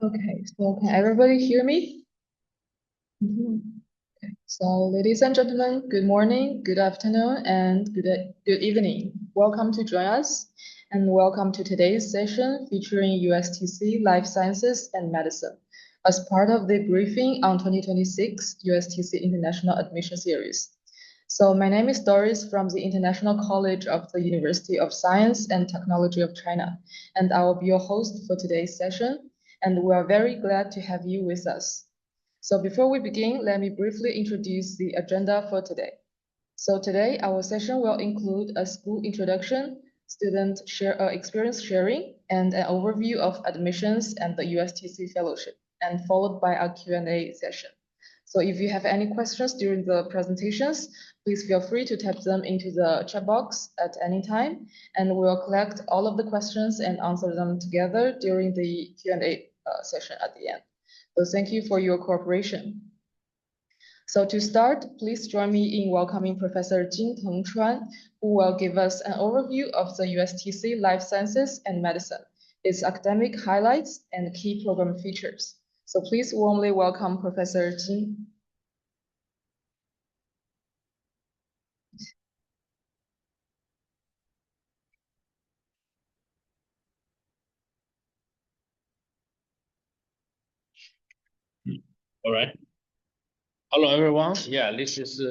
Okay, so can everybody hear me? Mhm. Okay, so ladies and gentlemen, good morning, good afternoon, and good evening. Welcome to join us, and welcome to today's session featuring USTC Life Sciences and Medicine as part of the briefing on 2026 USTC International Admission Series. So my name is Doris from the International College of the University of Science and Technology of China, and I will be your host for today's session, and we are very glad to have you with us. So before we begin, let me briefly introduce the agenda for today. So today, our session will include a school introduction, experience sharing, and an overview of admissions and the USTC fellowship, and followed by a Q&A session. So if you have any questions during the presentations, please feel free to type them into the chat box at any time, and we'll collect all of the questions and answer them together during the Q&A session at the end. So thank you for your cooperation. So to start, please join me in welcoming Professor Jinteng Chuan, who will give us an overview of the USTC Life Sciences and Medicine, its academic highlights and key program features. So please warmly welcome Professor Jin. All right. Hello, everyone. Yeah, this is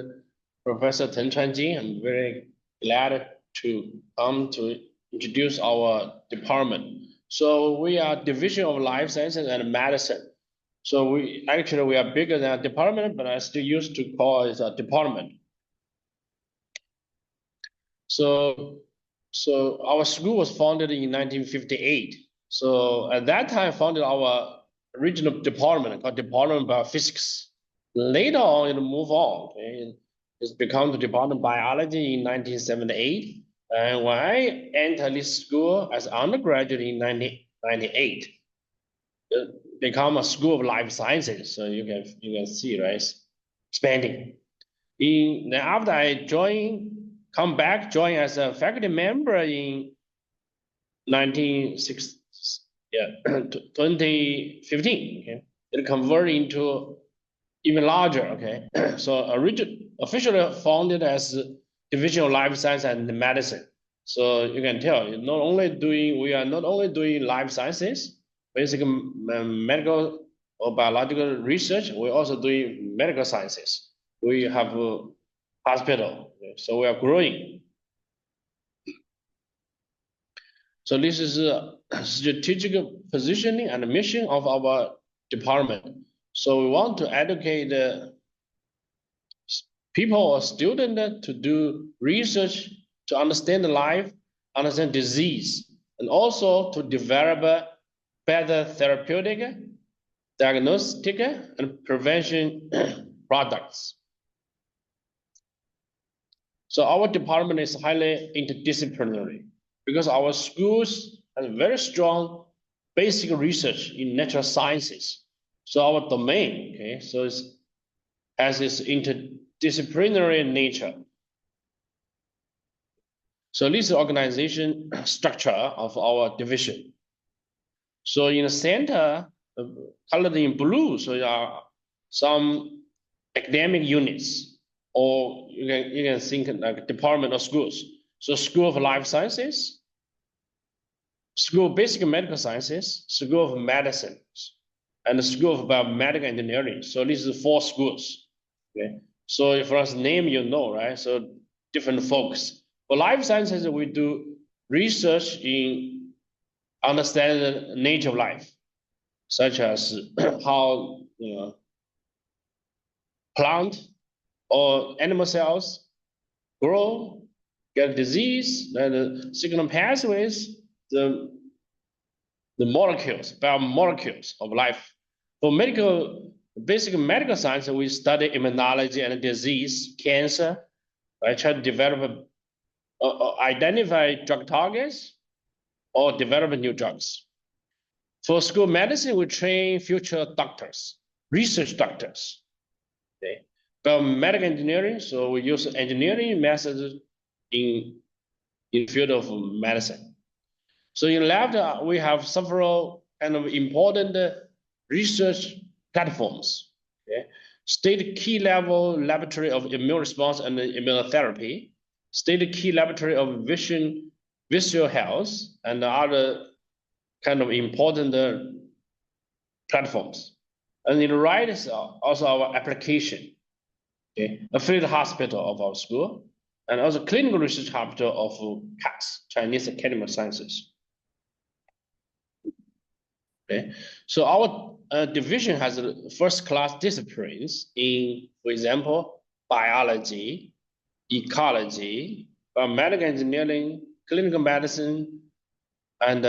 Professor Teng Chuanjing. I'm very glad to come to introduce our department. So we are Division of Life Sciences and Medicine. So we are bigger than a department, but I still used to call it a department. So our school was founded in 1958. So at that time, founded our original department called Department of Biophysics. Later on, it moved on. Okay? It's become the Department of Biology in 1978. And when I entered this school as undergraduate in 1998, it became a School of Life Sciences. So you can see, right? Expanding. Then after I come back, join as a faculty member in 2015. Okay, it converted into even larger. Okay, so officially founded as Division of Life Science and Medicine. So you can tell, we are not only doing life sciences, basic medical or biological research, we're also doing medical sciences. We have a hospital, okay? So we are growing. So this is a strategic positioning and mission of our department. So we want to educate people or students to do research, to understand life, understand disease, and also to develop better therapeutic, diagnostic, and prevention products. So our department is highly interdisciplinary because our schools have very strong basic research in natural sciences. So our domain, okay, has this interdisciplinary nature. So this is the organization structure of our division. So in the center, colored in blue, so there are some academic units, or you can think like department of schools. So School of Life Sciences, School of Basic Medical Sciences, School of Medicine, and the School of Biomedical Engineering. So these are 4 schools. Okay. So if us name, you know, right? So different folks. For life sciences, we do research in understanding the nature of life, such as how plant or animal cells grow, get disease, then the signal pathways, the molecules, biomolecules of life. For basic medical science, we study immunology and disease, cancer. I try to develop, identify drug targets or develop new drugs. For school medicine, we train future doctors, research doctors. Okay. Biomedical engineering, so we use engineering methods in field of medicine. So in lab, we have several kind of important research platforms. Okay? State key level laboratory of immune response and immunotherapy, state key laboratory of visual health, and other kind of important platforms. And in the right is also our application, okay? Affiliate hospital of our school, and also clinical research hospital of CAS, Chinese Academy of Sciences. Okay, so our division has first-class disciplines in, for example, biology, ecology, biomedical engineering, clinical medicine, and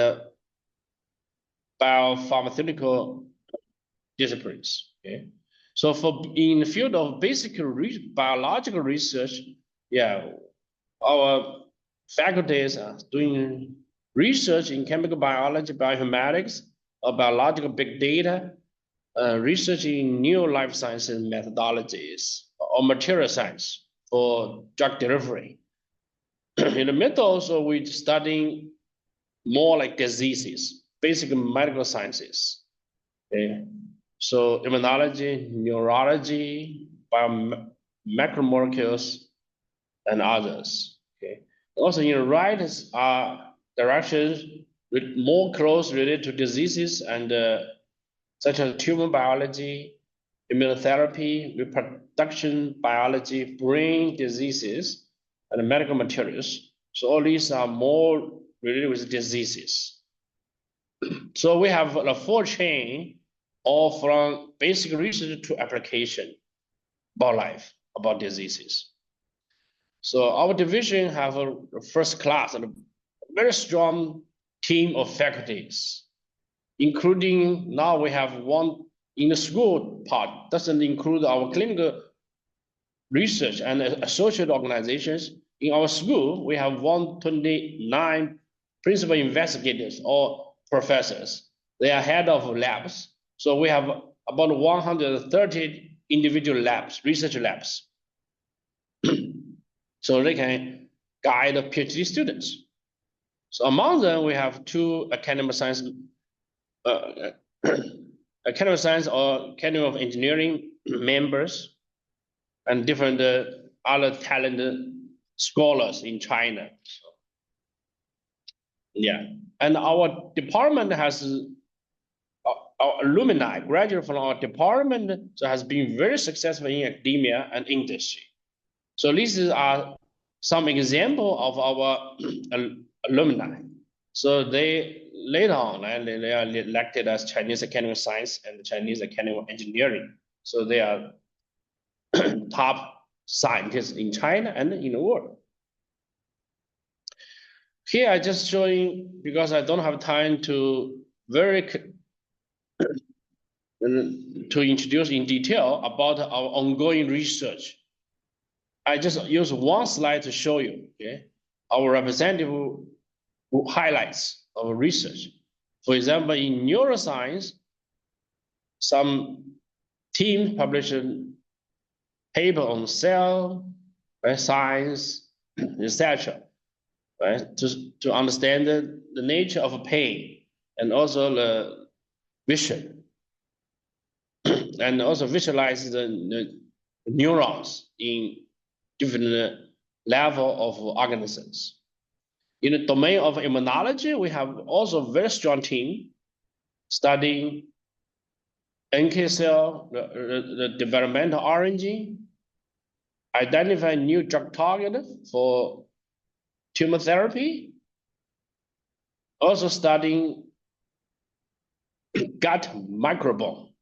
biopharmaceutical disciplines. Okay, so for in the field of basic biological research, yeah, our faculties are doing research in chemical biology, bioinformatics, or biological big data, research in new life sciences methodologies, or material science for drug delivery. In the middle, so we're studying more like diseases, basic medical sciences. Okay, so immunology, neurology, macromolecules, and others. Okay, also in the right directions with more close related to diseases and such as tumor biology, immunotherapy, reproduction biology, brain diseases, and medical materials. So all these are more related with diseases. So we have a full chain all from basic research to application about life, about diseases. So our division have a first class and a very strong team of faculties, including now we have one in the school part, doesn't include our clinical research and associate organizations. In our school, we have 129 principal investigators or professors. They are head of labs. So we have about 130 individual labs, research labs. So they can guide PhD students. So among them, we have two academic science or Academy of Engineering members and different other talented scholars in China. So, yeah, and our department has our alumni graduate from our department so has been very successful in academia and industry. So these are some example of our alumni. So they later on, and they are elected as Chinese Academy of Science and the Chinese Academy of Engineering. So they are top scientists in China and in the world. Here I just showing, because I don't have time to introduce in detail about our ongoing research. I just use one slide to show you, okay, our representative highlights of research. For example, in neuroscience, some teams published a paper on cell, right, science, etc., right, to understand the nature of pain and also the vision, and also visualize the neurons in different level of organisms. In the domain of immunology, we have also a very strong team studying NK cell, the developmental origin, identify new drug target for tumor therapy, also studying gut microbiome,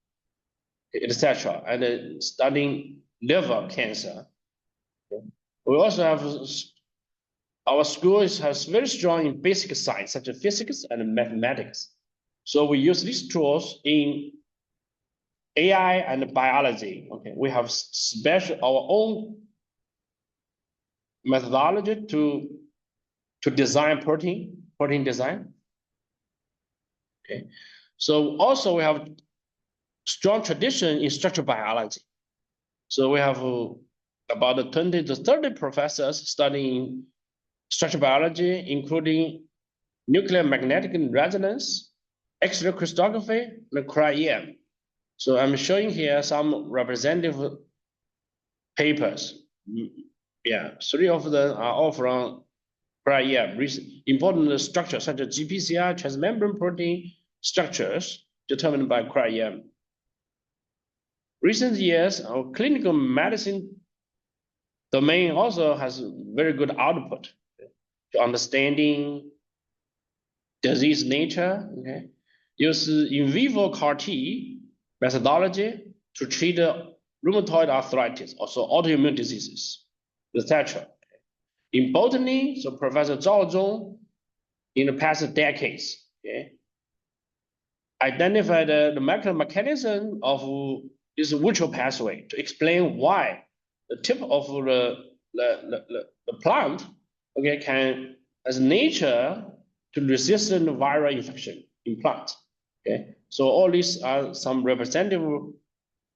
etc., and studying liver cancer. We also have our school has very strong in basic science, such as physics and mathematics. So we use these tools in AI and biology. Okay, we have our own methodology to design protein design. Okay, so also we have strong tradition in structural biology. So we have about 20 to 30 professors studying structural biology, including nuclear magnetic resonance, X-ray crystallography, and cryo-EM. So I'm showing here some representative papers. Yeah, 3 of them are all from prior year. Important structures such as GPCR, transmembrane protein structures determined by cryo-EM. Recent years, our clinical medicine domain also has very good output to understanding disease nature. Okay, use in vivo CAR T methodology to treat rheumatoid arthritis, also autoimmune diseases, etc. In botany, so Professor Zhao Zhong, in the past decades, okay, identified the molecular mechanism of this virtual pathway to explain why the tip of the plant, okay, can as nature to resist viral infection in plants. Okay, so all these are some representative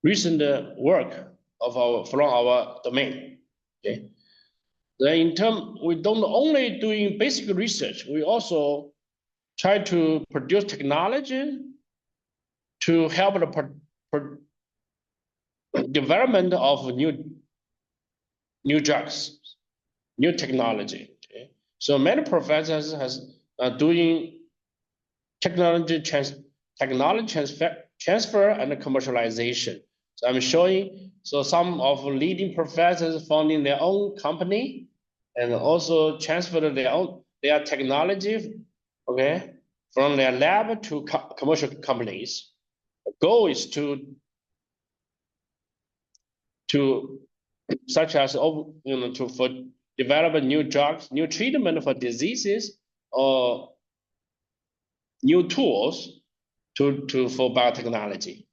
recent work of from our domain. Okay, then in term, we don't only doing basic research, we also try to produce technology to help the development of new drugs, new technology. Okay? So many professors has doing technology transfer and commercialization. So I'm showing, so some of leading professors founding their own company and also transferred their technology, okay, from their lab to commercial companies. The goal is to such as for develop new drugs, new treatment for diseases, or new tools for biotechnology.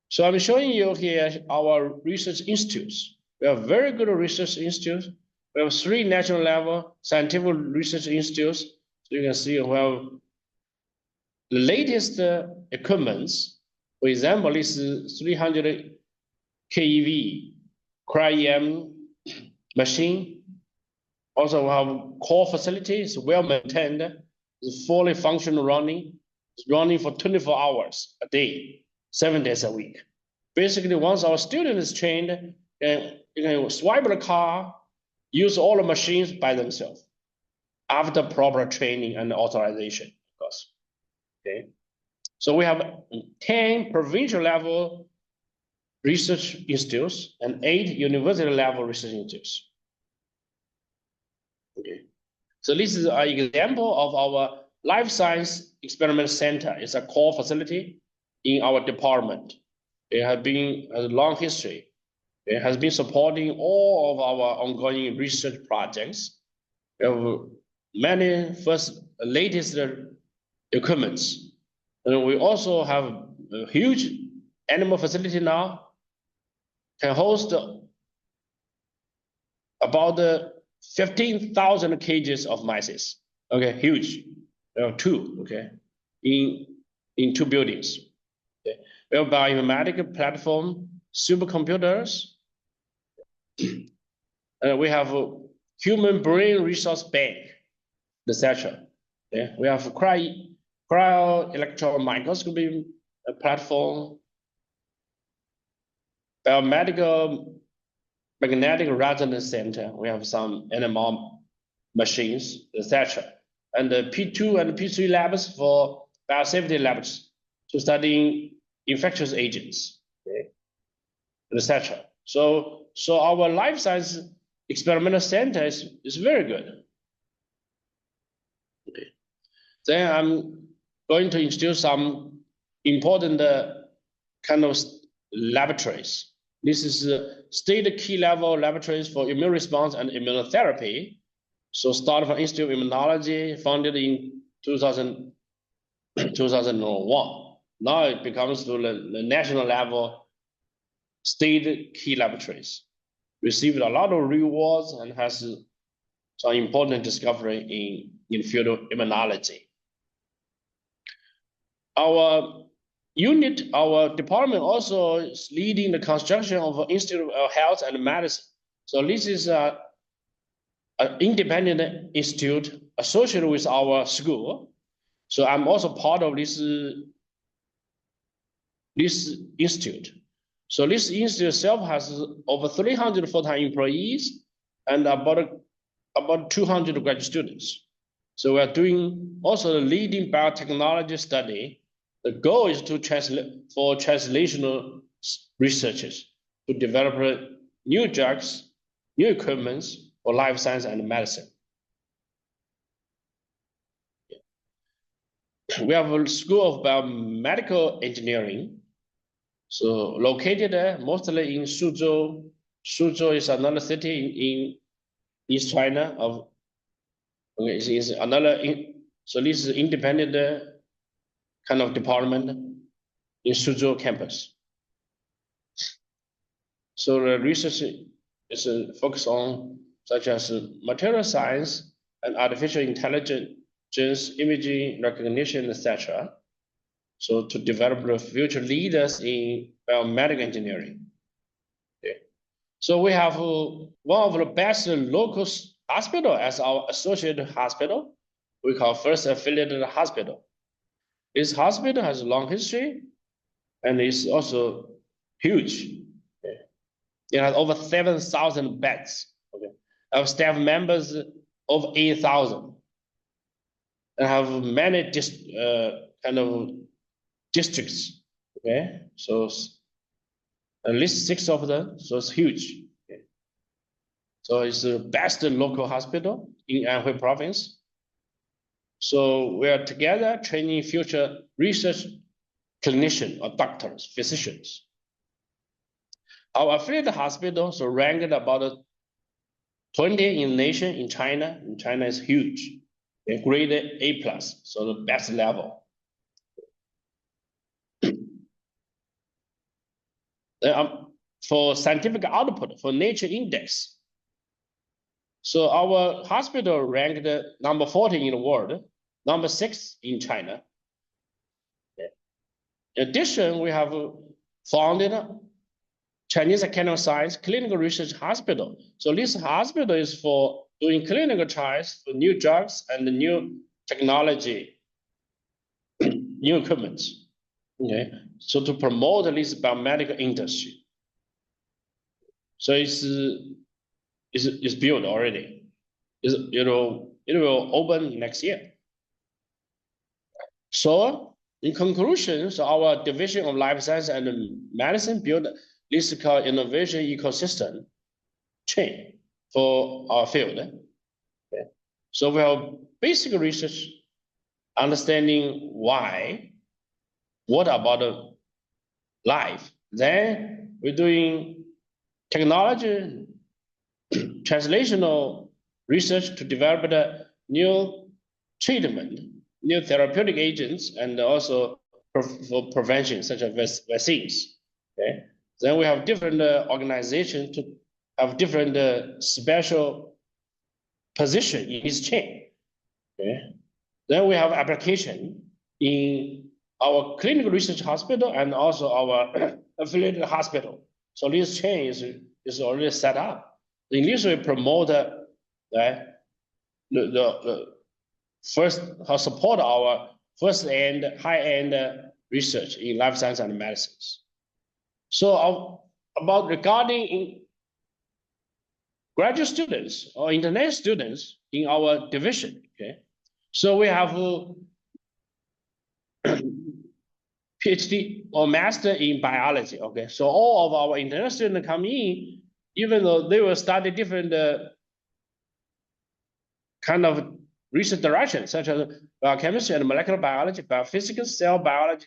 So I'm showing you here our research institutes. We have very good research institutes. We have 3 national level scientific research institutes. So you can see we have the latest equipments. For example, this is 300 keV cryo-EM machine. Also, we have core facilities, well maintained, is fully functional running. It's running for 24 hours a day, 7 days a week. Basically, once our student is trained, you can swipe the car, use all the machines by themselves after proper training and authorization, of course. Okay. So we have 10 provincial level research institutes and 8 university level research institutes. Okay. So this is an example of our life science experiment center. It's a core facility in our department. It has been a long history. It has been supporting all of our ongoing research projects. We have many latest equipments. And we also have a huge animal facility now, can host about 15,000 cages of mice. Okay, huge. There are 2, okay, in 2 buildings. Okay. We have bioinformatic platform, supercomputers. We have a human brain resource bank, etc. Okay. We have cryo-electron microscopy platform, biomedical magnetic resonance center. We have some NMR machines, etc. And the P2 and P3 labs for biosafety labs to studying infectious agents, okay, etc. So our life science experimental center is very good. Okay. Then I'm going to introduce some important kind of laboratories. This is state key level laboratories for immune response and immunotherapy. So start from Institute of Immunology, founded in 2001. Now it becomes to the national level state key laboratories. Received a lot of rewards and has some important discovery in field of immunology. Our department also is leading the construction of an Institute of Health and Medicine. So this is an independent institute associated with our school. So I'm also part of this this institute. So this institute itself has over 300 full-time employees and about 200 graduate students. So we are doing also the leading biotechnology study. The goal is to for translational researchers to develop new drugs, new equipments for life science and medicine. We have a School of Biomedical Engineering, so located mostly in Suzhou. Suzhou is another city in East China. Okay, is another so this is independent kind of department in Suzhou campus. So the research is focused on such as material science and artificial intelligence, imaging recognition, etc. So to develop the future leaders in biomedical engineering. Okay. So we have one of the best local hospital as our associated hospital. We call First Affiliated Hospital. This hospital has a long history and is also huge. Okay. It has over 7,000 beds. Okay. Our staff members over 8,000. And have many kind of districts. Okay, so at least 6 of them. So it's huge. Okay. So it's the best local hospital in Anhui province. So we are together training future research clinicians or doctors, physicians. Our affiliate hospitals are ranked about 20 in the nation in China. In China is huge. A grade A+, so the best level. For scientific output, for Nature Index. So our hospital ranked number 40 in the world, number 6 in China. In addition, we have founded Chinese Academy of Science Clinical Research Hospital. So this hospital is for doing clinical trials for new drugs and new technology, new equipment. Okay, so to promote this biomedical industry. So it's built already. It will open next year. So in conclusion, so our division of life science and medicine built this called innovation ecosystem chain for our field. Okay. So we have basic research, understanding why, what about life. Then we're doing technology, translational research to develop the new treatment, new therapeutic agents, and also for prevention, such as vaccines. Okay. Then we have different organizations to have different special position in this chain. Okay. Then we have application in our clinical research hospital and also our affiliated hospital. So this chain is already set up. Initially promote the first support our first-end, high-end research in life science and medicines. So about regarding graduate students or international students in our division, okay? So we have PhD or master in biology, okay? So all of our international students come in, even though they will study different kind of research directions, such as biochemistry and molecular biology, biophysics, cell biology,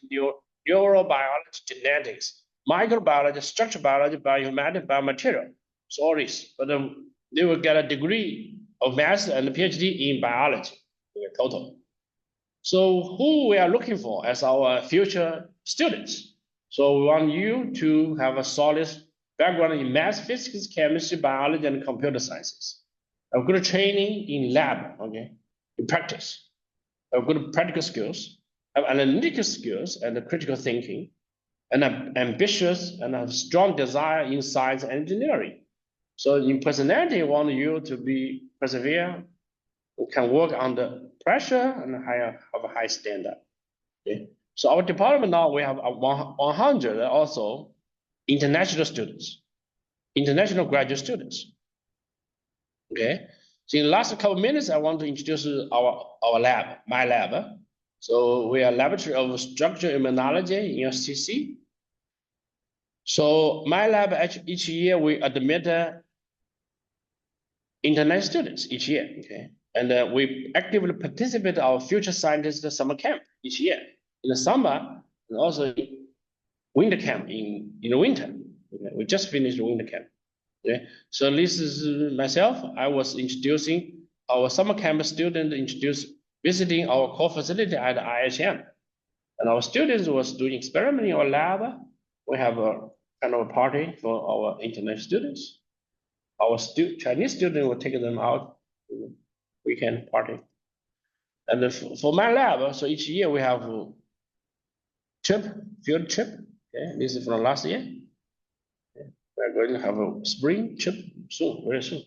neurobiology, genetics, microbiology, structural biology, bioinformatics, biomaterial. So all this, but they will get a degree of master and PhD in biology, okay, total. So who we are looking for as our future students? So we want you to have a solid background in math, physics, chemistry, biology, and computer sciences. A good training in lab, okay, in practice. A good practical skills, have analytical skills and critical thinking, and ambitious and have strong desire in science and engineering. So in personality, we want you to be persevere, can work under pressure and have a high standard. Okay. So our department now, we have 100 also international students, international graduate students. Okay. So in the last couple of minutes, I want to introduce our lab, my lab. So we are Laboratory of Structural Immunology in USTC. So my lab, each year we admit international students each year, okay? And we actively participate our future scientists summer camp each year in the summer and also winter camp in the winter. Okay? We just finished the winter camp. Okay, so this is myself. I was introducing our summer camp student visiting our core facility at IHM, and our students was doing experiment in our lab. We have a kind of a party for our international students. Our Chinese student will take them out weekend party. And for my lab, so each year we have a field trip. Okay, this is from last year. We're going to have a spring trip soon, very soon.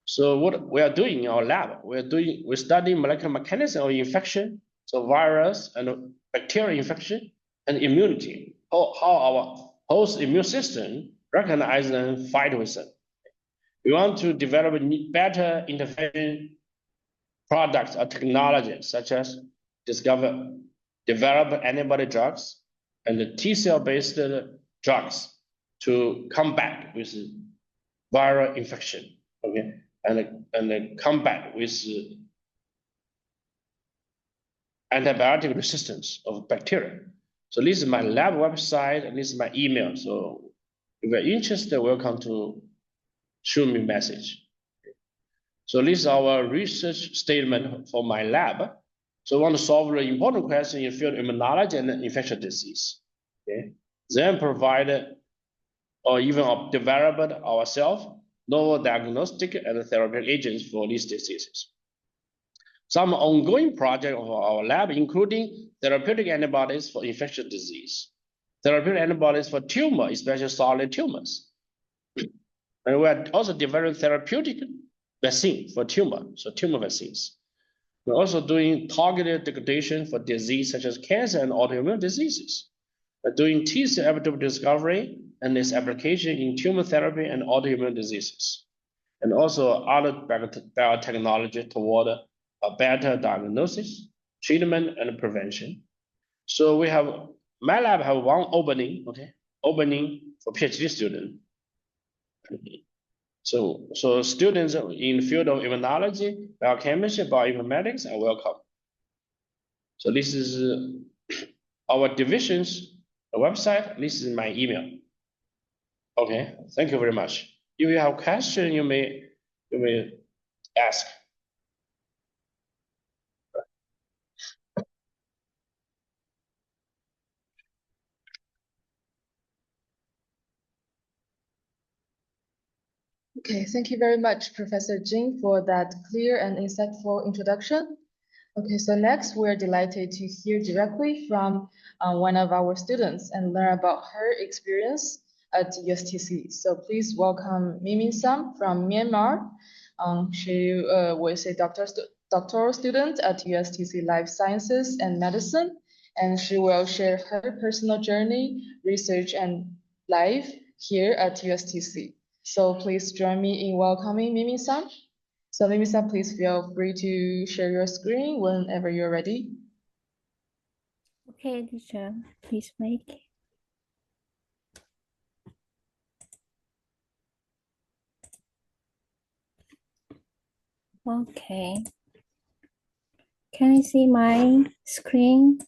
So what we are doing in our lab, we study molecular mechanism of infection, so virus and bacterial infection and immunity, how our host immune system recognize and fight with them. We want to develop better intervention products or technologies such as develop antibody drugs and the T-cell based drugs to combat with viral infection. Okay, and combat with antibiotic resistance of bacteria. So this is my lab website and this is my email. So if you're interested, welcome to shoot me a message. So this is our research statement for my lab. So we want to solve the important question in field immunology and infectious disease. Okay, then provide or even develop ourselves novel diagnostic and therapeutic agents for these diseases. Some ongoing projects of our lab, including therapeutic antibodies for infectious disease, therapeutic antibodies for tumor, especially solid tumors. And we are also developing therapeutic vaccine for tumor, so tumor vaccines. We're also doing targeted degradation for disease such as cancer and autoimmune diseases. We're doing T-cell epitope discovery and its application in tumor therapy and autoimmune diseases, and also other biotechnology toward a better diagnosis, treatment, and prevention. So we have, my lab have one opening, okay, opening for PhD student. So students in the field of immunology, biochemistry, bioinformatics are welcome. So this is our division's website. This is my email. Okay, thank you very much. If you have question, you may ask. Okay, thank you very much, Professor Jing, for that clear and insightful introduction. Okay, so next we're delighted to hear directly from one of our students and learn about her experience at USTC. So please welcome Mimin Sam from Myanmar. She was a doctoral student at USTC Life Sciences and Medicine, and she will share her personal journey, research, and life here at USTC. So please join me in welcoming Mimin Sam. So Mimi-san, please feel free to share your screen whenever you're ready. Okay, teacher, please make. Okay. Can I see my screen?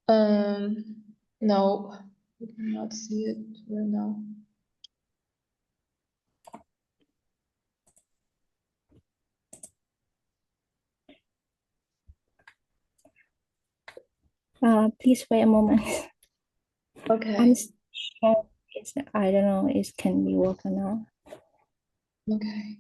No, we cannot see it right now. Please wait a moment. Okay. I'm sure I don't know it can be working now. Okay.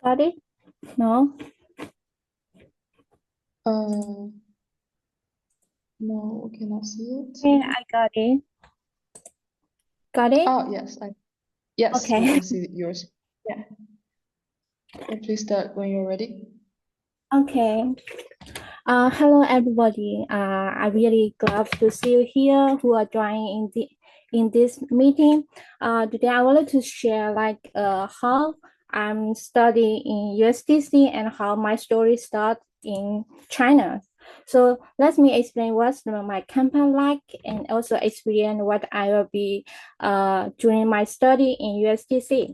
Got it? No? No, we cannot see it. Okay, I got it. Got it? Oh, yes, yes, we Okay. can see yours. Yeah. So please start when you're ready. Okay. Hello everybody. I'm really glad to see you here who are joining in this meeting. Today I wanted to share how I'm studying in USTC and how my story started in China. So let me explain what's my campaign like and also explain what I will be during my study in USTC.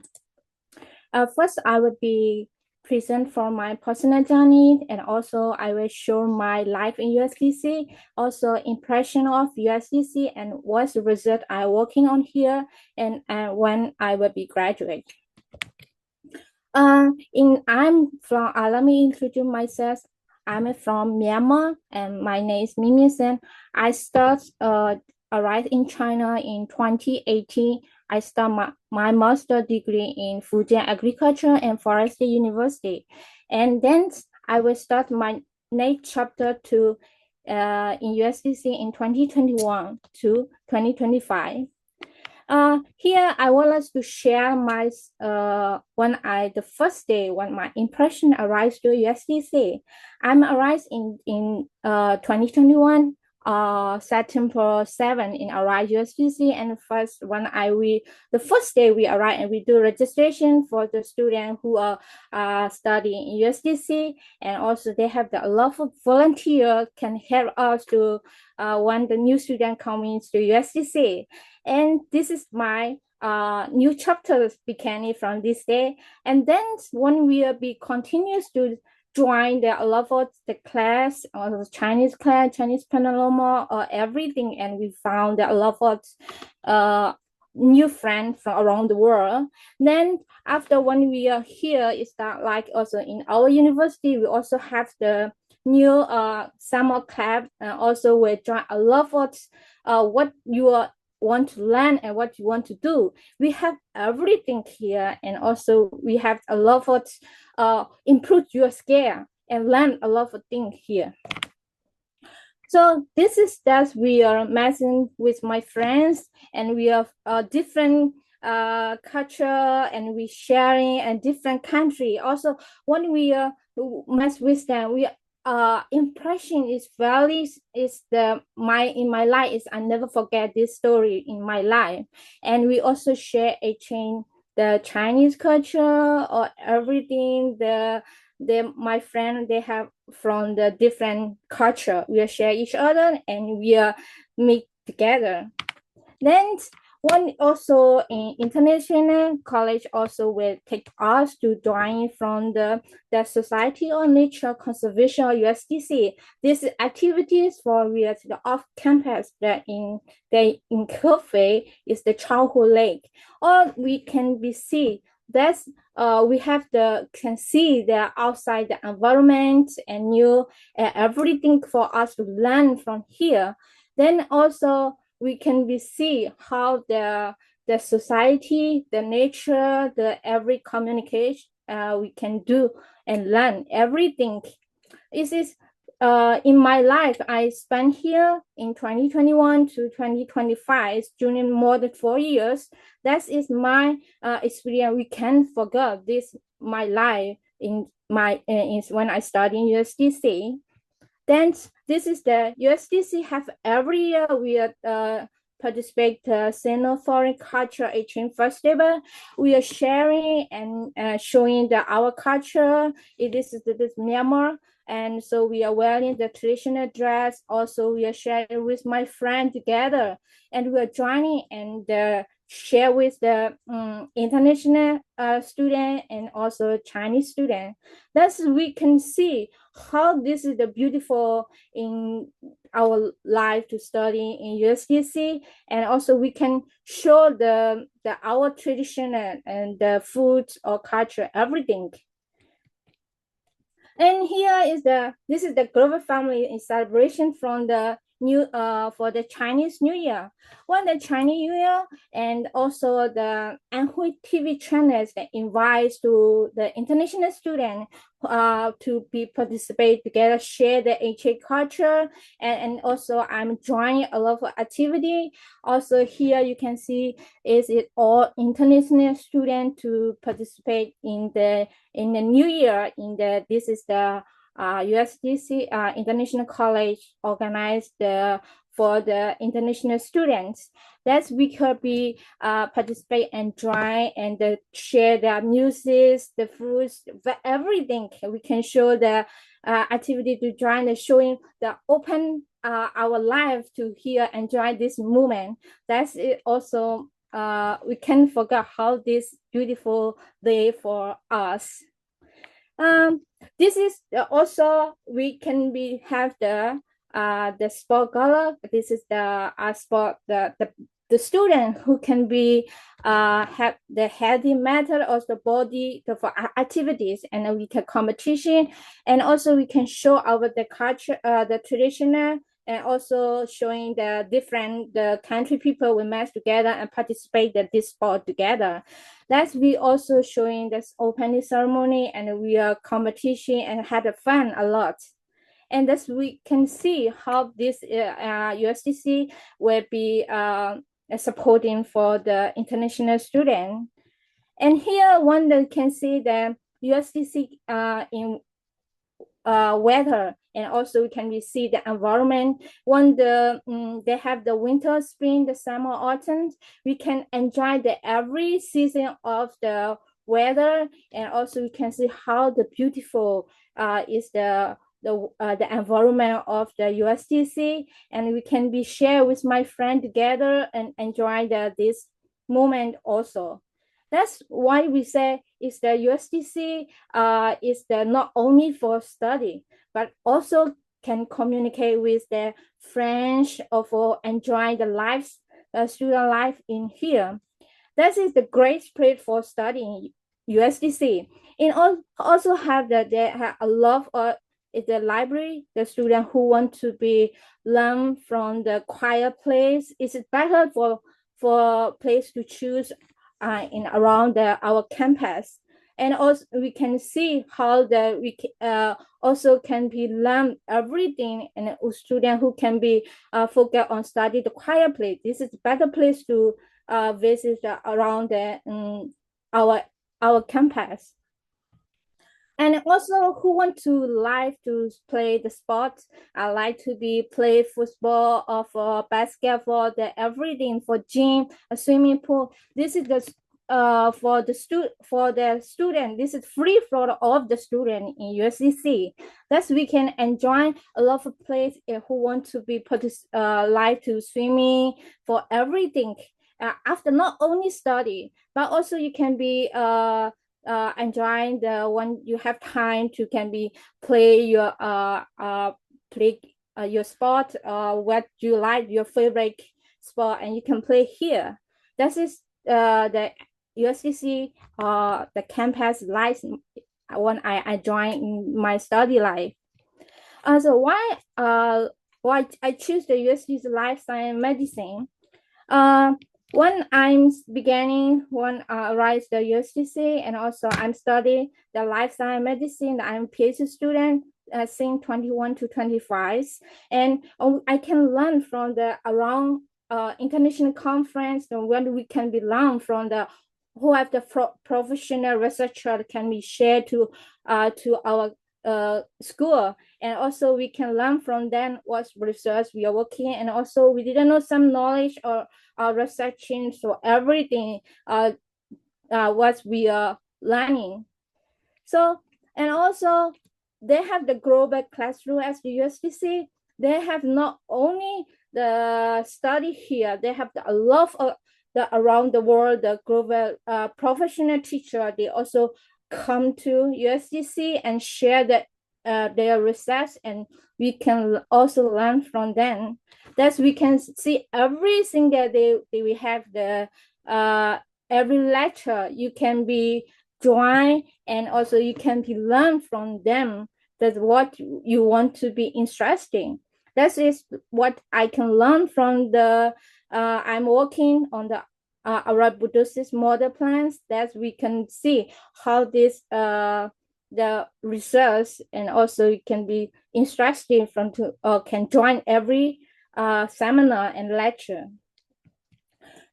First, I would be present for my personal journey, and also I will show my life in USDC, also impression of USDC, and what's the result I'm working on here, and when I will be graduate. I'm from. Let me introduce myself. I'm from Myanmar, and my name is Mimi Sen. I arrived in China in 2018. I start my master degree in Fujian Agriculture and Forestry University, and then I will start my next chapter in USDC in 2021 to 2025. Here I want us to share my the first day when my impression arrived to USDC. I'm arrived in 2021 September 7 in arrive USDC, and the first day we arrive and we do registration for the student who are studying in USDC, and also they have a lot of volunteer can help us to when the new student comes to USDC. And this is my new chapter beginning from this day. And then when we will be continues to join the level the class or the Chinese class, Chinese panorama or everything, and we found a lot of new friends from around the world. Then after when we are here, is that like also in our university, we also have the new summer club, and also we join a lot of what you are want to learn and what you want to do. We have everything here, and also we have a lot of improve your skill and learn a lot of things here. So this is that we are messing with my friends, and we have a different culture, and we sharing a different country. Also, when we mess with them, we impression is very is the my in my life is I never forget this story in my life. And we also share a chain the Chinese culture or everything my friend they have from the different culture. We share each other and we meet together. Then one also in international college also will take us to join from the Society on Nature Conservation or USDC. These activities for the off campus that in Hefei is the childhood lake. Or we can be see that's we have can see the outside the environment and new everything for us to learn from here. Then also we can be see how the society, the nature, the every communication we can do and learn everything. This is in my life, I spent here in 2021 to 2025, during more than 4 years. That is my experience. We can't forget this my life in my is when I studied in USDC. Then this is the USDC have every year we participate Sino Foreign Culture Exchange Festival. We are sharing and showing our culture. This Myanmar. And so we are wearing the traditional dress. Also, we are sharing with my friend together. And we are joining and share with the international student and also Chinese student. Thus, we can see how this is the beautiful in our life to study in USDC, and also we can show the our tradition and the food or culture, everything. And here is this is the global family in celebration from the Chinese New Year. When the Chinese New Year and also the Anhui TV channels that invites to the international student to be participate together, share the HA culture, and also I'm joining a lot of activity. Also here you can see is it all international student to participate in the New Year this is the USTC International College organized for the international students. That we could be participate and join and share the music, the foods, everything. We can show the activity to join the showing the open our life to here enjoy this moment. That's it also. We can't forget how this beautiful day for us. This is also we can be have the sport gala. This is the sport the student who can be have the healthy method of the body for activities, and we can competition, and also we can show our the culture the traditional, and also showing the different the country people we match together and participate in this sport together. That's we also showing this opening ceremony, and we are competition and had fun a lot. And thus we can see how this USDC will be supporting for the international student. And here one can see the USDC in weather, and also we can see the environment. When they have the winter, spring, the summer, autumn, we can enjoy the every season of the weather, and also we can see how the beautiful is the environment of the USTC, and we can be share with my friend together and enjoy this moment also. That's why we say is the USTC is the not only for study, but also can communicate with the friends or for enjoy the life, student life in here. That is the great spirit for studying USTC. And also have that they have a lot of the library, the student who want to be learn from the quiet place. It's better for place to choose in around our campus. And also we can see how we also can be learn everything, and a student who can be focus on study the quiet place. This is a better place to visit around our campus. And also who want to like to play the sports, I like to be play football or for basketball, the everything for gym, a swimming pool. This is the for the student. This is free for all of the student in USCC. Thus we can enjoy a lot of place who want to be like to swimming for everything. After not only study, but also you can be enjoying the when you have time to can be play your your sport, what you like, your favorite sport, and you can play here. This is the USCC the campus life when I joined in my study life. So why I choose the USCC life science medicine? When I'm beginning, when I arrived the USTC, and also I'm studying the life science medicine, I'm PhD student, since 21 to 25, and I can learn from the around international conference, and when we can be learn from the who have the professional researcher can be shared to our school, and also we can learn from them what research we are working, and also we didn't know some knowledge or researching, so everything what we are learning. So, and also they have the global classroom as the USDC. They have not only the study here, they have a lot of the around the world, the global professional teacher. They also come to USDC and share their research, and we can also learn from them. Thus we can see every single day we have the every lecture you can be join, and also you can be learn from them. That's what you want to be interesting. That is what I can learn from the, I'm working on the arabidopsis model plans, that we can see how this, the research, and also it can be interesting from to, can join every seminar and lecture.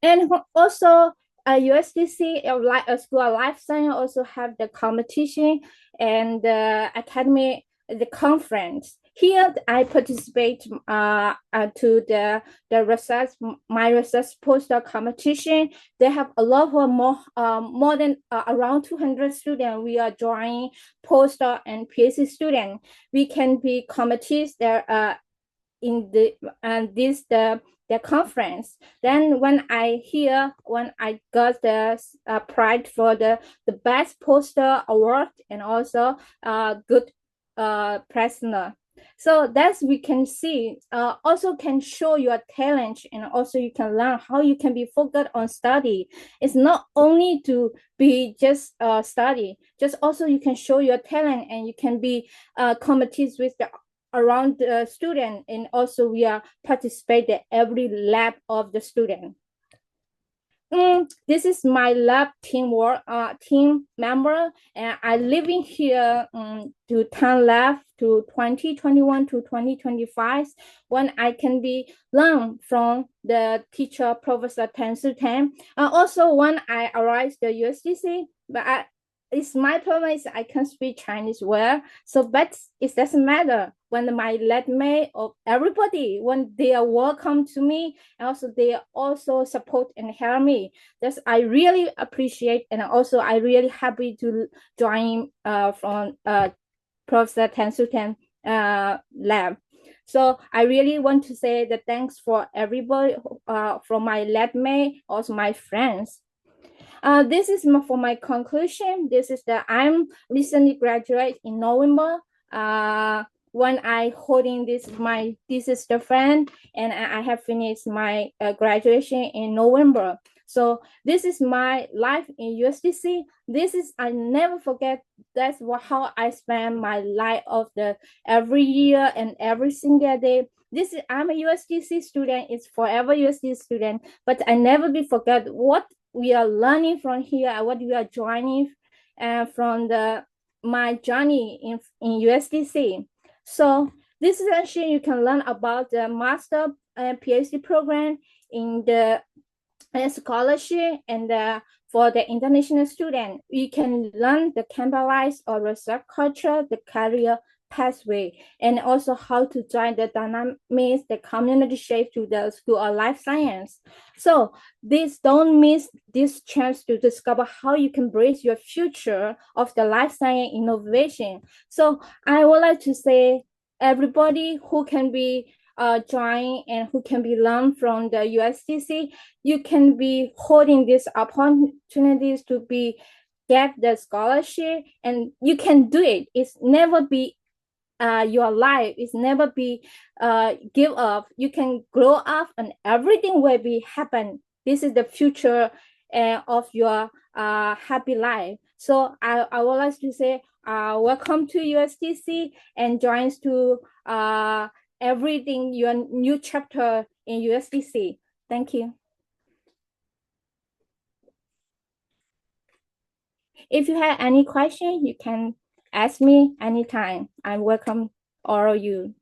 And also USTC, a School of Life Science, also have the competition and the academy, the conference. Here I participate to the research, my research postdoc competition. They have a lot of more than around 200 students. We are joining postdoc and PhD students. We can be committees there in the conference. Then when I got the prize for the best poster award, and also good prisoner. So that's we can see, also can show your talent, and also you can learn how you can be focused on study. It's not only to be just study, just also you can show your talent, and you can be committees with the around the student, and also we are participating every lab of the student. This is my lab teamwork team member, and I living here to 10 lab to 2021 to 2025, when I can be learn from the teacher Professor Tan Su Tan. Also when I arrived the USTC, but it's my problem is I can speak Chinese well, so but it doesn't matter. When my ledmate or everybody, when they are welcome to me, and also they also support and help me, that's I really appreciate, and also I really happy to join from Professor Tan Su Tan lab. So I really want to say the thanks for everybody, from my ledmate, also my friends. This is for my conclusion. This is the I'm recently graduate in November. When I holding this is the friend, and I have finished my graduation in November. So this is my life in USTC. This is I never forget. That's how I spend my life of the every year and every single day. This is I'm a USTC student. It's forever USTC student. But I never be forget what we are learning from here, what we are joining from my journey in USTC. So this session you can learn about the master and PhD program in the scholarship, and for the international student, we can learn the campus life or research culture, the career pathway, and also how to join the dynamics, the community shape to the School of Life Science. So don't miss this chance to discover how you can embrace your future of the life science innovation. So I would like to say everybody who can be join and who can be learned from the USTC, you can be holding these opportunities to be get the scholarship, and you can do it. It's never be your life is never be give up. You can grow up, and everything will be happen. This is the future of your happy life. So I would like to say welcome to USTC, and joins to everything your new chapter in USTC. Thank you. If you have any question, you can ask me anytime. I welcome all of you.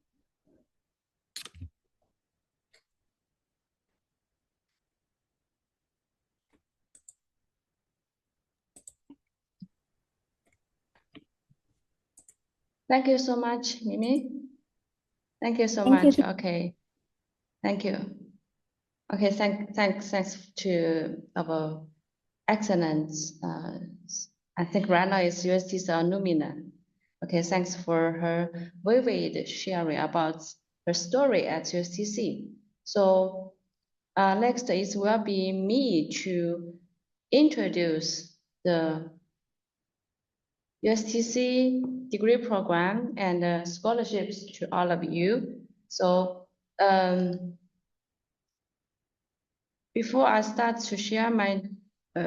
Thank you so much, Mimi. Thank you so Thank much. you. Okay. Thank you. Okay, thanks to our excellent, I think right now is USTC alumna. Okay, thanks for her vivid sharing about her story at USTC. So next is will be me to introduce the USTC degree program and scholarships to all of you. So before I start to share my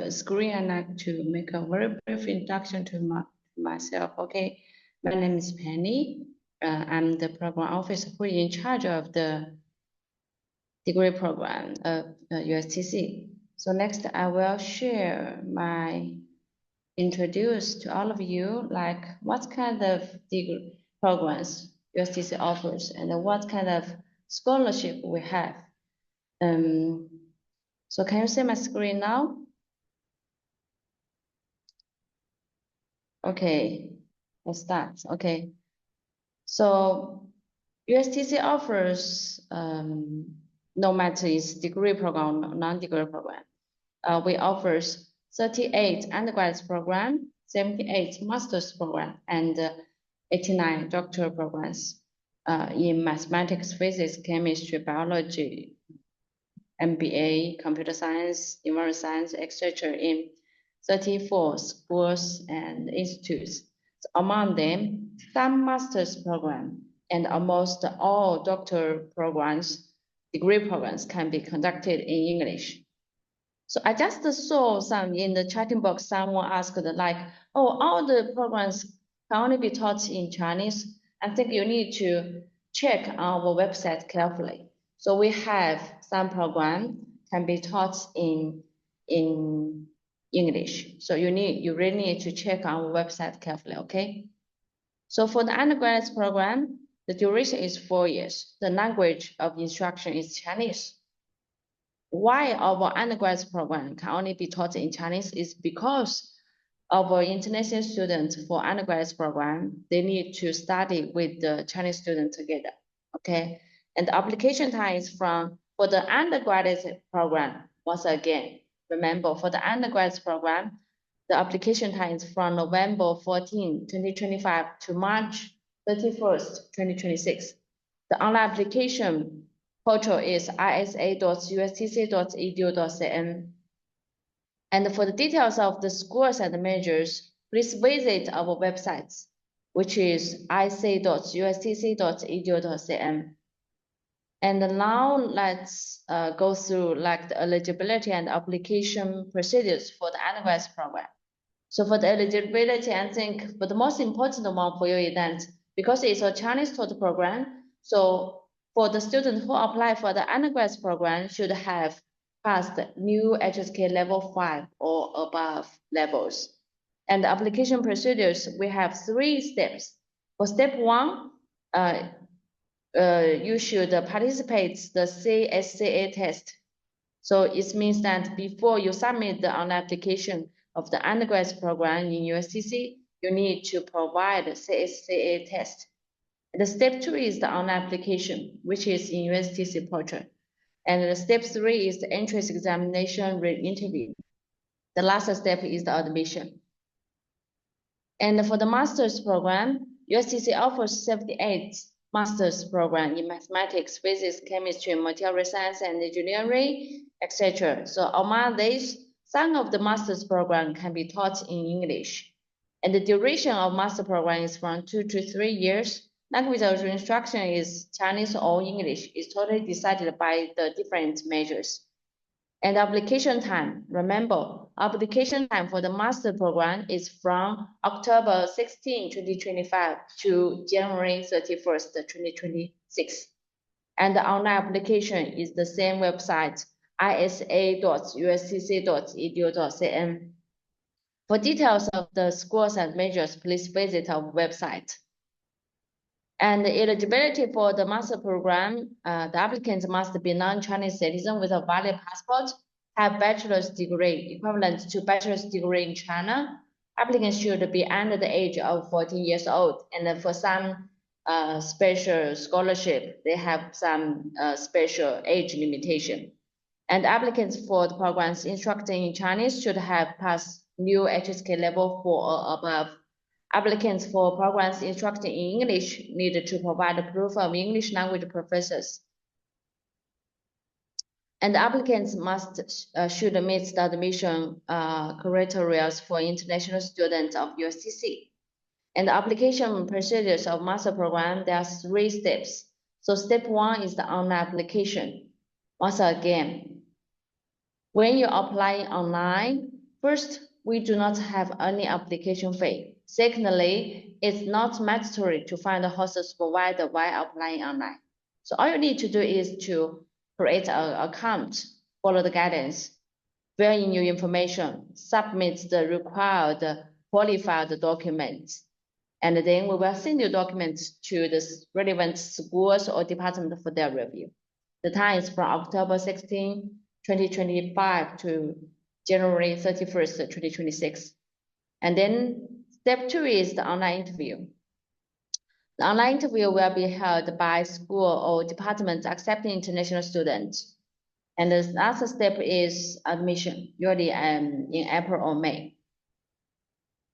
screen, I'd like to make a very brief introduction to myself. Okay, my name is Penny. I'm the program officer who is in charge of the degree program of USTC. So next I will share introduce to all of you, like what kind of degree programs USTC offers and what kind of scholarship we have. So can you see my screen now? Okay, let's start. Okay, so USTC offers, no matter it's degree program or non-degree program, we offers 38 undergraduate program, 78 master's program, and 89 doctoral programs in mathematics, physics, chemistry, biology, MBA, computer science, environmental science, etc. in 34 schools and institutes. So among them, some master's program and almost all doctoral programs, degree programs can be conducted in English. So I just saw some in the chatting box, someone asked like, oh, all the programs can only be taught in Chinese. I think you need to check our website carefully. So we have some program can be taught in English. So you really need to check our website carefully, okay? So for the undergraduate program, the duration is 4 years. The language of instruction is Chinese. Why our undergraduate program can only be taught in Chinese is because our international students for undergraduate program, they need to study with the Chinese student together, okay? And the application time is for the undergraduate program, once again, remember for the undergraduate program, the application time is from November 14, 2025 to March 31st, 2026. The online application portal is isa.ustc.edu.cn. And for the details of the scores and measures, please visit our website, which is isa.ustc.edu.cn. And now let's go through like the eligibility and application procedures for the undergraduate program. So for the eligibility, I think, but the most important one for you is that because it's a Chinese taught program, so for the students who apply for the undergraduate program should have passed new HSK level 5 or above levels. And the application procedures, we have 3 steps. For step 1, you should participate the CSCA test. So it means that before you submit the online application of the undergraduate program in USTC, you need to provide the CSCA test. The step 2 is the online application, which is in USTC portal. And the step 3 is the entrance examination interview. The last step is the admission. And for the master's program, USTC offers 78 master's program in mathematics, physics, chemistry, material science, and engineering, etc. So among these, some of the master's program can be taught in English. And the duration of master program is from 2 to 3 years. Language of instruction is Chinese or English. It's totally decided by the different measures. And application time, remember, application time for the master program is from October 16, 2025 to January 31st, 2026. And the online application is the same website, isa.ustc.edu.cn. For details of the scores and measures, please visit our website. And the eligibility for the master program, the applicant must be non-Chinese citizen with a valid passport, have bachelor's degree equivalent to bachelor's degree in China. Applicants should be under the age of 14 years old. And for some special scholarship, they have some special age limitation. And applicants for the programs instructing in Chinese should have passed new HSK level 4 or above. Applicants for programs instructing in English need to provide proof of English language professors. And applicants should meet the admission criteria for international students of USTC. And the application procedures of master program, there are 3 steps. So step 1 is the online application. Once again, when you apply online, first, we do not have any application fee. Secondly, it's not mandatory to find a hostel provider while applying online. So all you need to do is to create an account, follow the guidance, fill in your information, submit the required qualified documents, and then we will send your documents to the relevant schools or department for their review. The time is from October 16, 2025 to January 31st, 2026. And then step 2 is the online interview. The online interview will be held by school or department accepting international students. And the last step is admission, usually in April or May.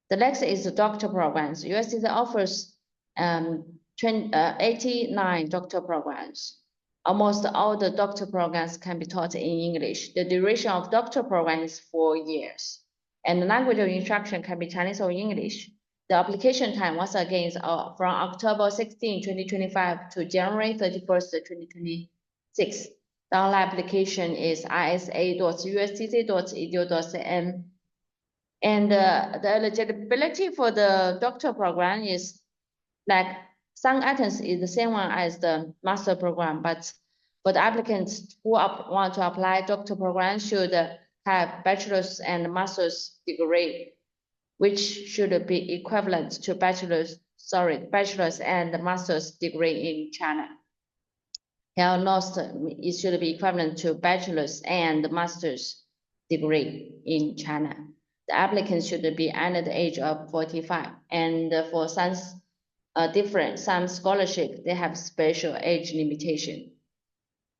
The next is the doctor programs. USTC offers 89 doctor programs. Almost all the doctor programs can be taught in English. The duration of doctor program is 4 years. And the language of instruction can be Chinese or English. The application time, once again, is from October 16, 2025 to January 31st, 2026. The online application is isa.ustc.edu.cn. And the eligibility for the doctor program is like some items is the same one as the master program, but for the applicants who want to apply doctor program should have bachelor's and master's degree, which should be equivalent to bachelor's and master's degree in China. Here not, it should be equivalent to bachelor's and master's degree in China. The applicant should be under the age of 45, and for some some scholarship, they have special age limitation.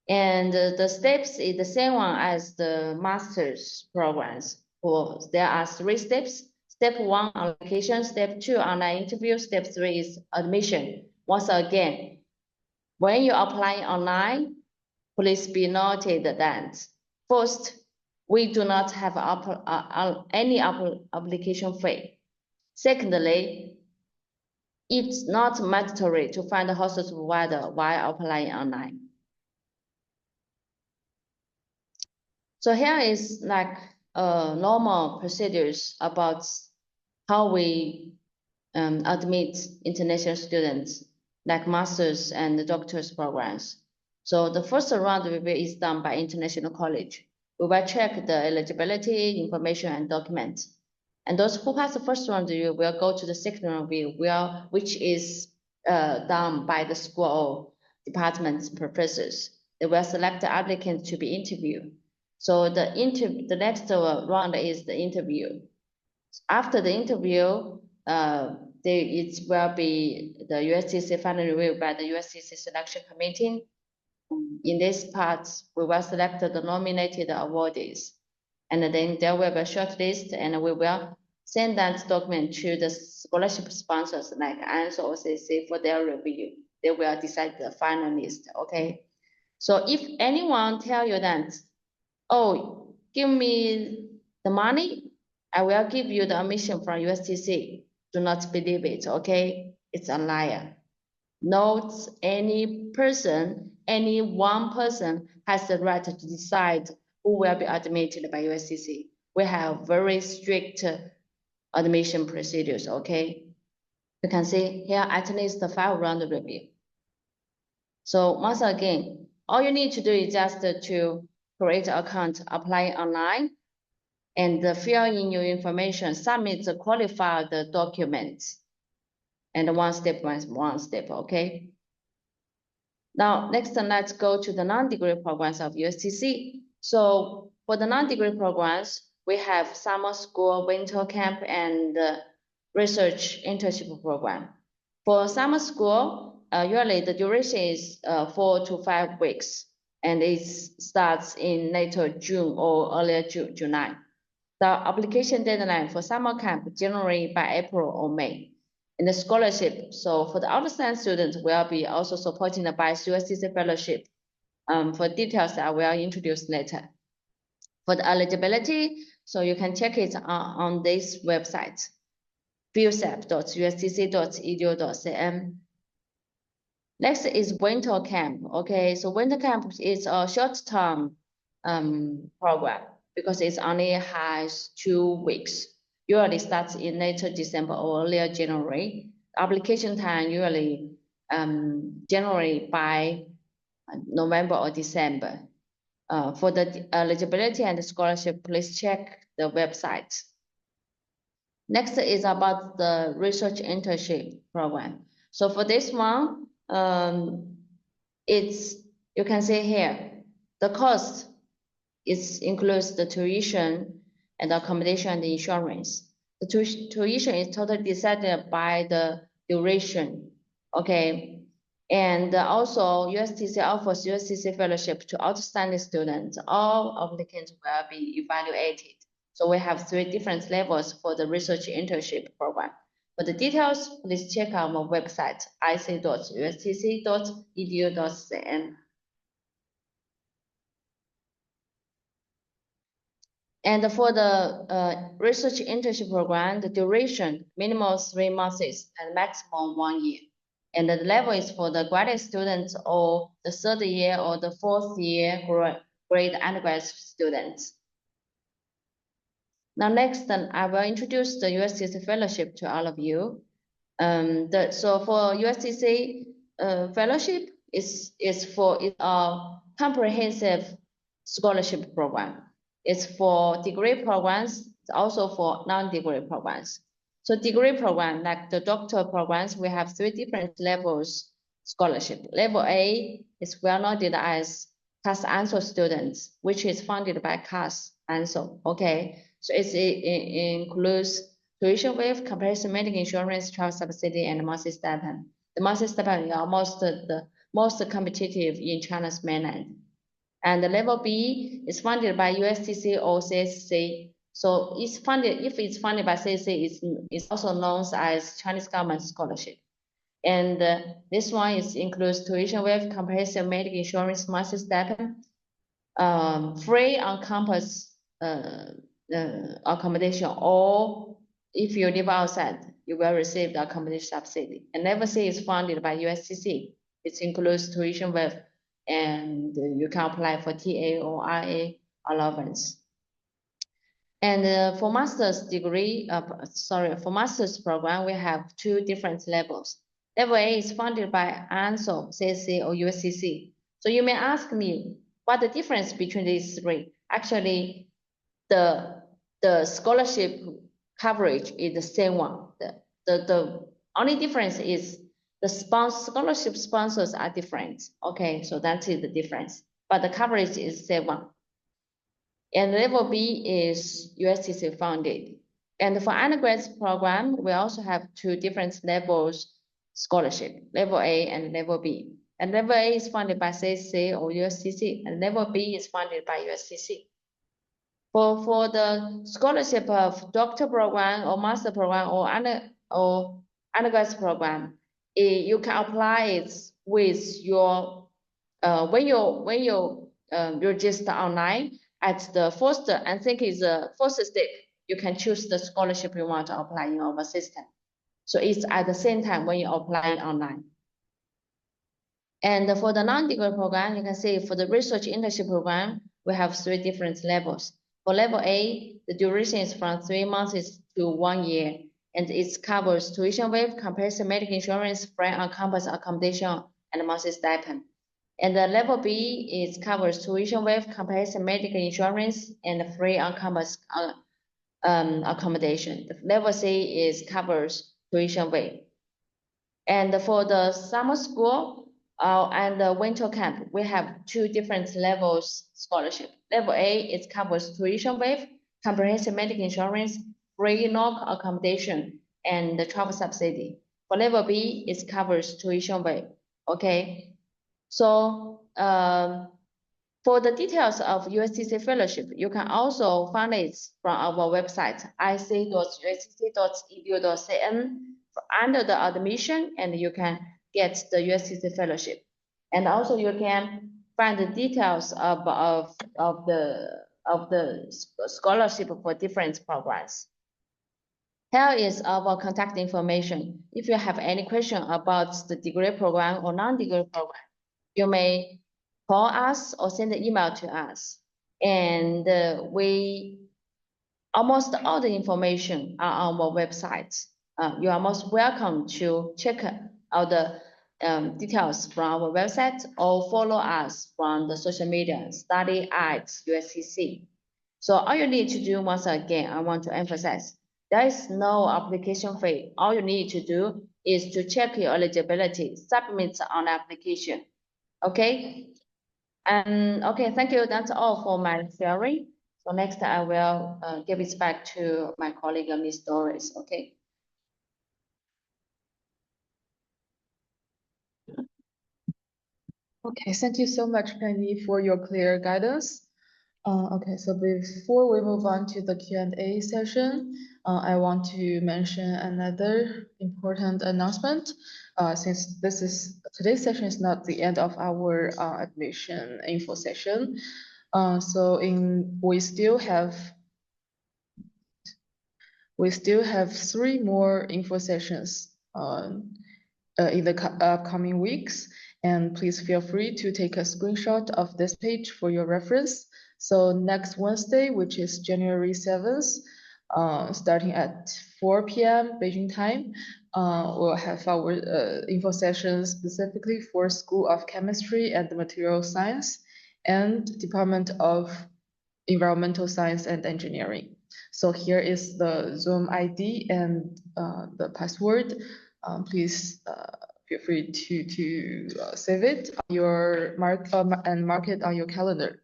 And the steps is the same one as the master's programs. There are 3 steps. Step 1, application. Step 2, online interview. Step 3 is admission. Once again, when you apply online, please be noted that first, we do not have any application fee. Secondly, it's not mandatory to find a hostel provider while applying online. So here is like normal procedures about how we admit international students, like master's and doctor's programs. So the first round review is done by international college. We will check the eligibility, information, and documents. And those who pass the first round review will go to the second review, which is done by the school department's professors. They will select the applicant to be interviewed. So the next round is the interview. After the interview, it will be the USTC final review by the USTC selection committee. In this part, we will select the nominated awardees. And then there will be a short list, and we will send that document to the scholarship sponsors like ANS or OCC for their review. They will decide the final list, okay? So if anyone tell you that, oh, give me the money, I will give you the admission from USTC. Do not believe it, okay? It's a liar. Note any one person has the right to decide who will be admitted by USTC. We have very strict admission procedures, okay? You can see here at least the 5-round review. So once again, all you need to do is just to create an account, apply online, and fill in your information, submit the qualified documents, and one step, okay? Now, next, let's go to the non-degree programs of USTC. So for the non-degree programs, we have summer school, winter camp, and research internship program. For summer school, usually the duration is 4 to 5 weeks, and it starts in later June or earlier July. The application deadline for summer camp, January by April or May. And the scholarship, so for the outside students, will be also supported by USTC fellowship. For details, I will introduce later. For the eligibility, so you can check it on this website, fusep.ustc.edu.cn. Next is winter camp. Okay, so winter camp is a short-term program because it only has 2 weeks. usually starts in later December or earlier January. Application time usually January by November or December. For the eligibility and scholarship, please check the website. Next is about the research internship program. So for this one, you can see here, the cost includes the tuition and accommodation and insurance. The tuition is totally decided by the duration, okay? And also USTC offers USTC fellowship to outstanding students. All applicants will be evaluated. So we have 3 different levels for the research internship program. For the details, please check our website, ic.ustc.edu.cn. And for the research internship program, the duration, minimum 3 months and maximum 1 year. And the level is for the graduate students or the 3rd year or the 4th year grade undergraduate students. Now next, I will introduce the USTC fellowship to all of you. So for USTC fellowship is a comprehensive scholarship program. It's for degree programs, it's also for non-degree programs. So degree program, like the doctoral programs, we have 3 different levels scholarship. Level A is well known as CAS ANSO students, which is funded by CAS ANSO, okay? So it includes tuition waive, comparison medical insurance, travel subsidy, and master stipend. The master stipend is almost the most competitive in China's mainland. And the level B is funded by USTC or CSC. So it's funded, if it's funded by CSC, it's also known as Chinese government scholarship. And this one includes tuition waive, comprehensive medical insurance, master stipend, free on-campus accommodation, or if you live outside, you will receive the accommodation subsidy. And level C is funded by USTC. It includes tuition waive, and you can apply for TA or RA allowance. And for master's degree, for master's program, we have 2 different levels. Level A is funded by ANSO, CSC, or USTC. So you may ask me, what the difference between these 3? Actually, the scholarship coverage is the same one. The only difference is the scholarship sponsors are different. Okay, so that is the difference. But the coverage is the same one. And level B is USTC funded. And for undergraduate program, we also have 2 different levels scholarship, level A and level B. And level A is funded by CSC or USTC, and level B is funded by USTC. For the scholarship of doctor program or master program or undergraduate program, you can apply it with your when you register online at the first, I think is the first step. You can choose the scholarship you want to apply in our system. So it's at the same time when you apply online. And for the non-degree program, you can see for the research internship program, we have 3 different levels. For level A, the duration is from 3 months to 1 year, and it covers tuition waive, comparison medical insurance, free on-campus accommodation, and master stipend. And the level B covers tuition waive, comparison medical insurance, and free on-campus accommodation. The level C covers tuition waive. And for the summer school and the winter camp, we have 2 different levels scholarship. Level A covers tuition waive, comprehensive medical insurance, free NOC accommodation, and the travel subsidy. For level B, it covers tuition waive. Okay, so for the details of USTC fellowship, you can also find it from our website, ic.ustc.edu.cn, under the admission, and you can get the USTC fellowship. And also you can find the details of the scholarship for different programs. Here is our contact information. If you have any question about the degree program or non-degree program, you may call us or send an email to us. And we almost all the information are on our website. You are most welcome to check out the details from our website or follow us from the social media, study at USTC. So all you need to do, once again, I want to emphasize, there is no application fee. All you need to do is to check your eligibility, submit on application. Okay? And okay, thank you. That's all for my sharing. So next I will give it back to my colleague, Ms. Doris. Okay. Okay, thank you so much, Penny, for your clear guidance. Okay, so before we move on to the Q&A session, I want to mention another important announcement. Since today's session is not the end of our admission info session, we still have 3 more info sessions in the upcoming weeks. And please feel free to take a screenshot of this page for your reference. So next Wednesday, which is January 7th, starting at 4 p.m. Beijing time, we'll have our info session specifically for School of Chemistry and Material Science and Department of Environmental Science and Engineering. So here is the Zoom ID and the password. Please feel free to save it on your and mark it on your calendar.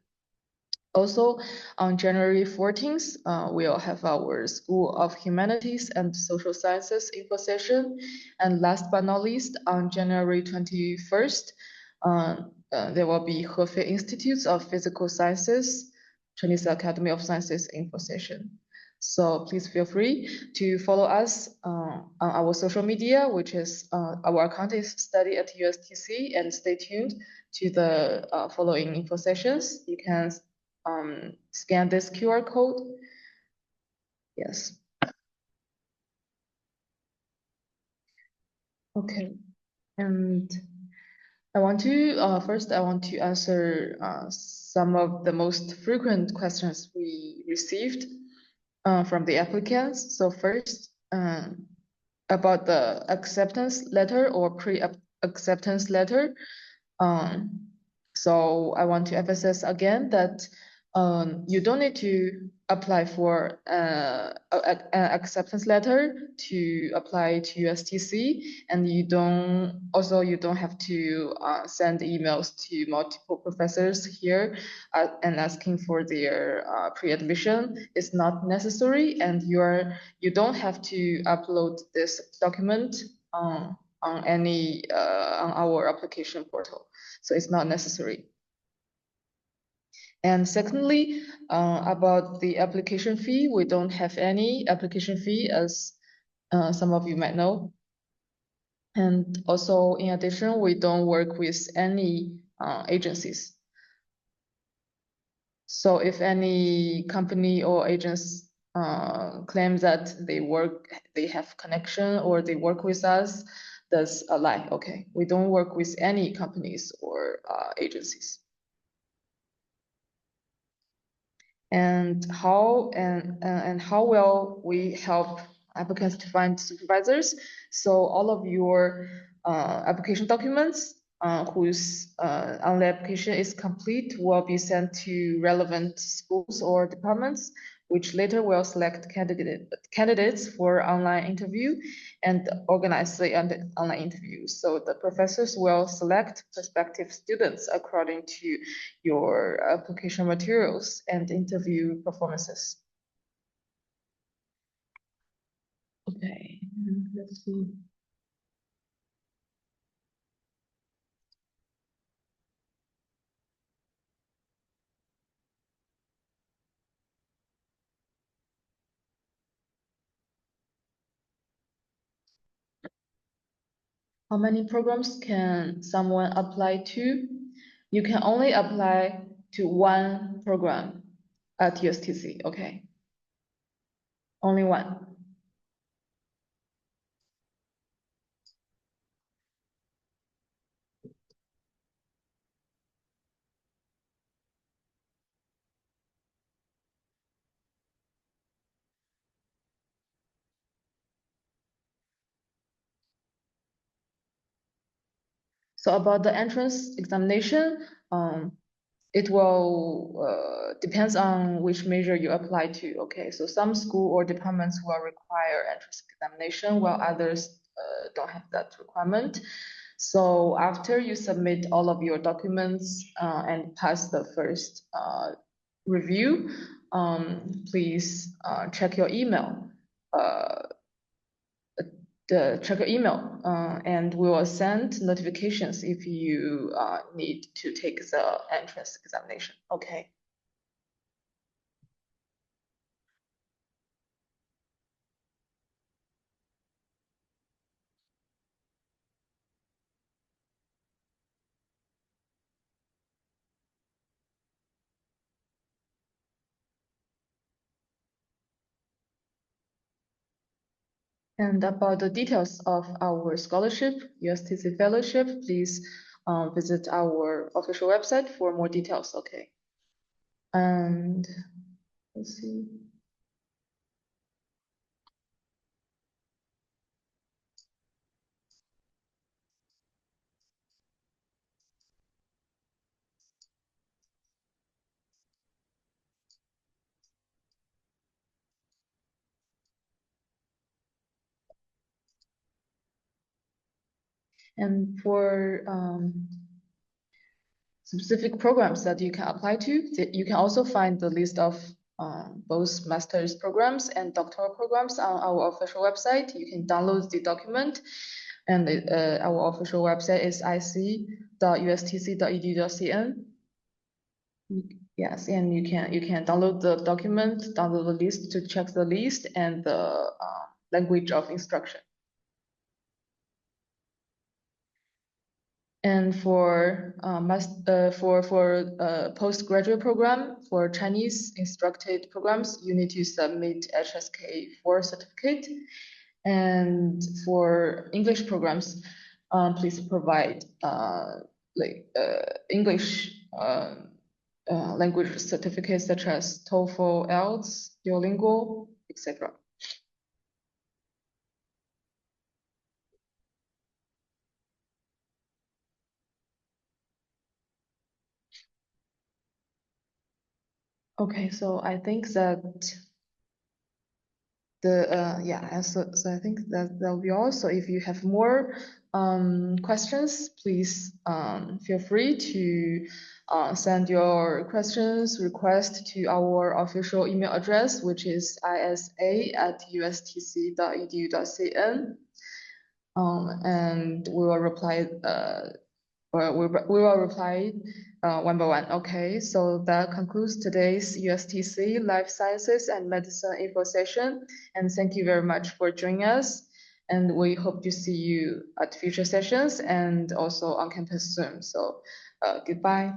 Also, on January 14th, we'll have our School of Humanities and Social Sciences info session. And last but not least, on January 21st, there will be Hefei Institutes of Physical Sciences, Chinese Academy of Sciences info session. So please feel free to follow us on our social media, which is our account is study at USTC, and stay tuned to the following info sessions. You can scan this QR code. Yes. Okay. And I want to first I want to answer some of the most frequent questions we received from the applicants. So first, about the acceptance letter or pre-acceptance letter. So I want to emphasize again that you don't need to apply for an acceptance letter to apply to USTC, and you don't have to send emails to multiple professors here and asking for their pre-admission. It's not necessary, and you don't have to upload this document on our application portal. So it's not necessary. And secondly, about the application fee, we don't have any application fee, as some of you might know. And also, in addition, we don't work with any agencies. So if any company or agents claim that they have connection or they work with us, that's a lie. Okay, we don't work with any companies or agencies. And how will we help applicants to find supervisors? So all of your application documents whose online application is complete will be sent to relevant schools or departments, which later will select candidates for online interview and organize the online interview. So the professors will select prospective students according to your application materials and interview performances. Okay, let's see. How many programs can someone apply to? You can only apply to one program at USTC, okay? Only one. So about the entrance examination, it will depends on which major you apply to. Okay, so some school or departments will require entrance examination, while others don't have that requirement. So after you submit all of your documents and pass the first review, please check your email. Check your email, and we will send notifications if you need to take the entrance examination. Okay. And about the details of our scholarship, USTC fellowship, please visit our official website for more details. Okay. And let's see. And for specific programs that you can apply to, you can also find the list of both master's programs and doctoral programs on our official website. You can download the document, and our official website is ic.ustc.edu.cn. Yes, and you can download the document, download the list to check the list and the language of instruction. And for postgraduate program, for Chinese instructed programs, you need to submit HSK4 certificate. And for English programs, please provide English language certificates such as TOEFL, IELTS, Duolingo, etc. Okay, so I think that so I think that will be all. So if you have more questions, please feel free to send your questions, request to our official email address, which is isa@ustc.edu.cn. And we will reply we will reply one by one. Okay, so that concludes today's USTC Life Sciences and Medicine info session. And thank you very much for joining us. And we hope to see you at future sessions and also on campus soon. So goodbye.